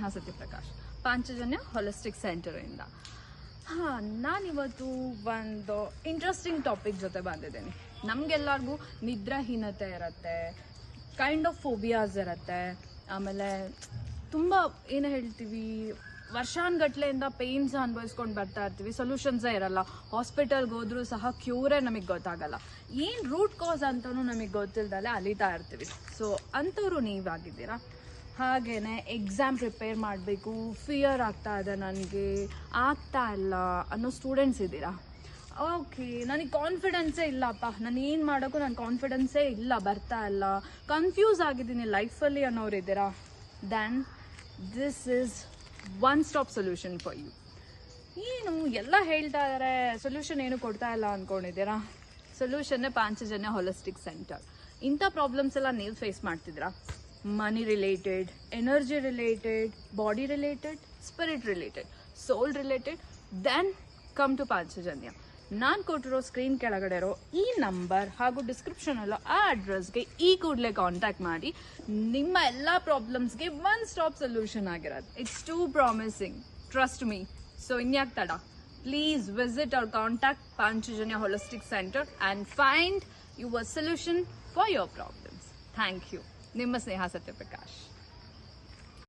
ಸ್ನೇಹ Satyaprakash, Panchajanya holistic ಸೆಂಟರಿಂದ. ನಾನಿವತ್ತು ಒಂದು interesting topic ಜೊತೆ ಬಂದಿದ್ದೀನಿ. ನಮಗೆಲ್ಲರಿಗೂ ನಿದ್ರಾಹೀನತೆ ಇರುತ್ತೆ, ಕೈಂಡ್ ಆಫ್ ಫೋಬಿಯಾಸ್ ಇರುತ್ತೆ, ಆಮೇಲೆ ತುಂಬ ಏನು ಹೇಳ್ತೀವಿ, ವರ್ಷಾನುಗಟ್ಲೆಯಿಂದ ಪೇಯ್ನ್ಸ್ ಅನುಭವಿಸ್ಕೊಂಡು ಬರ್ತಾ ಇರ್ತೀವಿ, ಸೊಲ್ಯೂಷನ್ಸೇ ಇರಲ್ಲ. ಹಾಸ್ಪಿಟಲ್ಗೆ ಹೋದ್ರೂ ಸಹ ಕ್ಯೂರೇ ನಮಗೆ ಗೊತ್ತಾಗಲ್ಲ, ಏನು ರೂಟ್ ಕಾಸ್ ಅಂತಲೂ ನಮಗೆ ಗೊತ್ತಿಲ್ದಲೆ ಅಲಿತಾ ಇರ್ತೀವಿ. ಸೊ ಅಂಥವ್ರು ನೀವಾಗಿದ್ದೀರಾ. ಹಾಗೆಯೇ ಎಕ್ಸಾಮ್ ಪ್ರಿಪೇರ್ ಮಾಡಬೇಕು, ಫಿಯರ್ ಆಗ್ತಾ ಇದೆ, ನನಗೆ ಆಗ್ತಾ ಇಲ್ಲ ಅನ್ನೋ ಸ್ಟೂಡೆಂಟ್ಸ್ ಇದ್ದೀರಾ. ಓಕೆ, ನನಗೆ ಕಾನ್ಫಿಡೆನ್ಸೇ ಇಲ್ಲಪ್ಪ, ನಾನು ಏನು ಮಾಡೋಕ್ಕೂ ನನ್ನ ಕಾನ್ಫಿಡೆನ್ಸೇ ಇಲ್ಲ, ಬರ್ತಾ ಇಲ್ಲ, ಕನ್ಫ್ಯೂಸ್ ಆಗಿದ್ದೀನಿ ಲೈಫಲ್ಲಿ ಅನ್ನೋರು ಇದ್ದೀರಾ. Then this is one stop solution for you. ಏನು ಎಲ್ಲ ಹೇಳ್ತಾ ಇದ್ದಾರೆ, ಸೊಲ್ಯೂಷನ್ ಏನು ಕೊಡ್ತಾ ಇಲ್ಲ ಅಂದ್ಕೊಂಡಿದ್ದೀರಾ? ಸೊಲ್ಯೂಷನ್ನೇ ಪಾಂಚಜನ್ಯ ಹೊಲಿಸ್ಟಿಕ್ ಸೆಂಟರ್. ಇಂಥ ಪ್ರಾಬ್ಲಮ್ಸ್ ಎಲ್ಲ ನೀವು ಫೇಸ್ ಮಾಡ್ತಿದ್ದೀರಾ? Money related, energy related, body related, spirit related, soul related, then come to Panchajanya. ನಾನು ಕೊಟ್ಟಿರೋ ಸ್ಕ್ರೀನ್ ಕೆಳಗಡೆ ಇರೋ ಈ ನಂಬರ್ ಹಾಗೂ ಡಿಸ್ಕ್ರಿಪ್ಷನಲ್ಲೋ ಆ ಅಡ್ರೆಸ್ಗೆ ಈ ಕೂಡಲೇ ಕಾಂಟ್ಯಾಕ್ಟ್ ಮಾಡಿ. ನಿಮ್ಮ ಎಲ್ಲ ಪ್ರಾಬ್ಲಮ್ಸ್ಗೆ ಒನ್ ಸ್ಟಾಪ್ ಸೊಲ್ಯೂಷನ್ ಆಗಿರೋದು. It's too promising, trust me. So ಇನ್ಯಾಕೆ ತಡ, please visit or contact Panchajanya holistic centre and find your solution for your problems. Thank you. ನಿಮ್ಮ ಸ್ನೇಹ ಸತ್ಯಪ್ರಕಾಶ್.